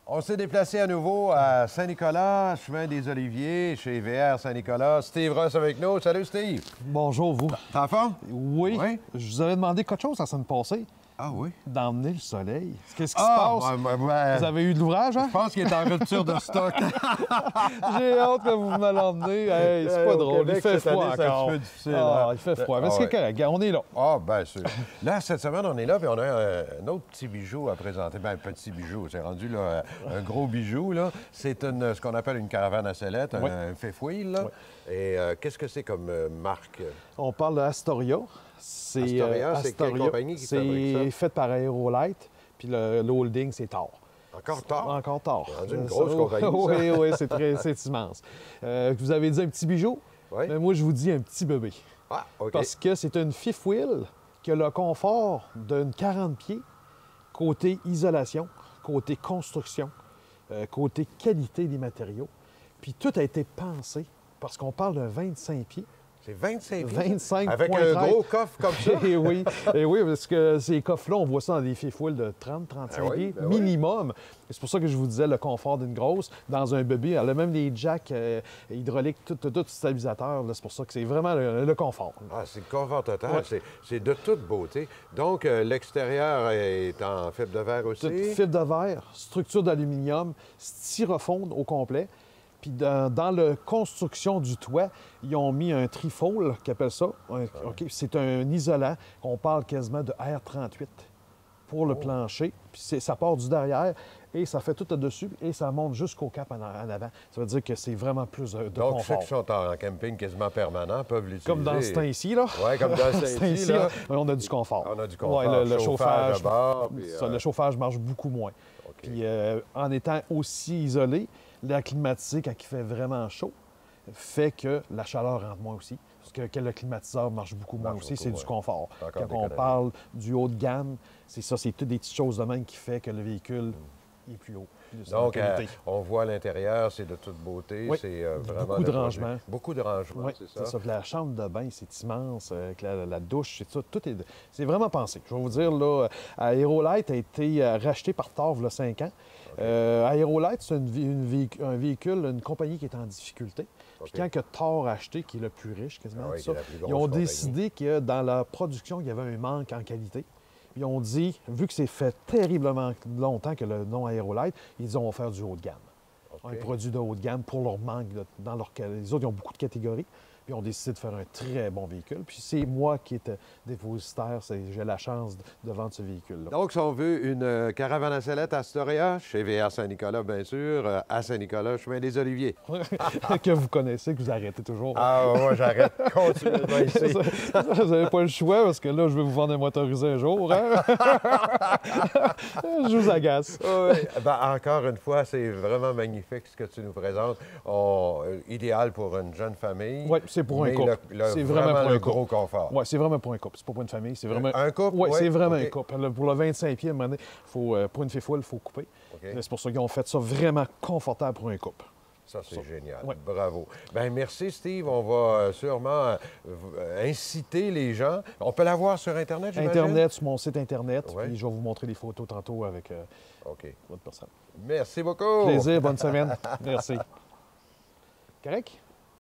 On s'est déplacé à nouveau à Saint-Nicolas, chemin des Oliviers, chez VR Saint-Nicolas. Steve Ross avec nous. Salut, Steve. Bonjour, vous. T'es en forme? Oui. Oui. Je vous avais demandé quelque chose la semaine passée. Ah oui? D'emmener le soleil. Qu'est-ce qui se passe? Vous avez eu de l'ouvrage, hein? Je pense qu'il est en rupture de stock. J'ai hâte que vous me l'emmenez. Hey, c'est pas drôle. Québec, il fait cette froid année, c'est un encore. petit peu difficile, Ah, hein? il fait froid. Mais Ah, c'est ouais. correct. On est là. Ah, bien sûr. Là, cette semaine, on est là, puis on a un autre petit bijou à présenter. Bien, un petit bijou. C'est rendu là, un gros bijou, là. C'est ce qu'on appelle une caravane à sellette, Oui. un fifth wheel, là. Oui. Et qu'est-ce que c'est comme marque? On parle d'Astoria. Astoria, c'est quelle compagnie qui fabrique ça? C'est fait par Aerolite. Puis le holding, c'est Thor. Encore tard? Encore Thor. C'est rendu une grosse compagnie, ça. Oui, oui, c'est immense. Vous avez dit un petit bijou? Oui. Mais moi, je vous dis un petit bébé. Ah, OK. Parce que c'est une fifth wheel qui a le confort d'une 40 pieds, côté isolation, côté construction, côté qualité des matériaux. Puis tout a été pensé, parce qu'on parle de 25 pieds. C'est 25 pieds? 25 Avec point un 13. gros coffre comme ça? Et oui, parce que ces coffres-là, on voit ça dans des fifth wheels de 30, 35 Ben oui, pieds ben oui. minimum. C'est pour ça que je vous disais le confort d'une grosse dans un bébé. Elle a même des jacks hydrauliques, tout stabilisateur. C'est pour ça que c'est vraiment le confort. Ah, c'est le confort total. Ouais. C'est de toute beauté. Donc, l'extérieur est en fibre de verre aussi. Toute fibre de verre, structure d'aluminium, styrofoam au complet. Puis dans la construction du toit, ils ont mis un trifold, qu'ils appellent ça. OK, c'est un isolant. On parle quasiment de R38 pour le plancher. Puis ça part du derrière et ça fait tout au-dessus et ça monte jusqu'au cap en avant. Ça veut dire que c'est vraiment plus de Donc, ceux confort. qui sont en camping quasiment permanent peuvent l'utiliser. Comme dans ce temps-ci, là. Oui, comme dans ce temps-ci, là. On a du confort. On a du confort. Ouais, le chauffage. à bord, puis, Le chauffage marche beaucoup moins. OK. Puis en étant aussi isolé, l'air climatisé, quand il fait vraiment chaud, fait que la chaleur rentre moins aussi. Parce que le climatiseur marche beaucoup moins Marche aussi, beaucoup c'est du moins. confort. C'est encore Quand on d'économie. parle du haut de gamme, c'est ça, c'est toutes des petites choses de même qui fait que le véhicule est plus haut. Plus en Donc, qualité. on voit à l'intérieur, c'est de toute beauté. Oui. C'est vraiment Beaucoup de le projet. rangements. Beaucoup de rangements, Oui, c'est ça. Puis la chambre de bain, c'est immense. Avec la douche, c'est ça. C'est vraiment pensé. Je vais vous dire, là, Aerolite a été racheté par Thor il y a 5 ans. Aerolite, c'est un véhicule, une compagnie qui est en difficulté. Puis OK. quand que Thor a acheté, qui est le plus riche quasiment, Ah oui, tout ça, qui est la plus grosse ils ont compagnie. décidé que dans la production, il y avait un manque en qualité. Puis ils ont dit, vu que c'est fait terriblement longtemps que le nom Aerolite, ils disent on va faire du haut de gamme. OK. Un produit de haut de gamme pour leur manque. Les autres, ils ont beaucoup de catégories. Puis ils ont décidé de faire un très bon véhicule. Puis c'est moi qui étais dépositaire. J'ai la chance de vendre ce véhicule-là. Donc, si on veut une caravane à sellette à Astoria, chez VR Saint-Nicolas, bien sûr, à Saint-Nicolas, chemin des Oliviers. que vous connaissez, que vous arrêtez toujours. Ah, moi, j'arrête continuellement ici. Vous n'avez pas le choix parce que là, je vais vous vendre un motorisé un jour. Hein? Je vous agace. Oui. Ben, encore une fois, c'est vraiment magnifique ce que tu nous présentes. Idéal pour une jeune famille. Oui, c'est pour un mais couple. C'est vraiment pour le un gros couple. confort. Oui, c'est vraiment pour un couple. C'est pas pour une famille. C'est vraiment... Un couple? Oui, Ouais, c'est vraiment OK. un couple. Pour le 25 pieds, à un moment donné, pour une fifth wheel, il faut couper. OK. C'est pour ça qu'ils ont fait ça vraiment confortable pour un couple. Ça, c'est génial. Ouais. Bravo. Bien, merci, Steve. On va sûrement inciter les gens. On peut la voir sur Internet, j'imagine? Internet, sur mon site Internet. Ouais. Puis je vais vous montrer les photos tantôt avec OK. votre personne. Merci beaucoup. Plaisir, bonne semaine. Merci. Correct?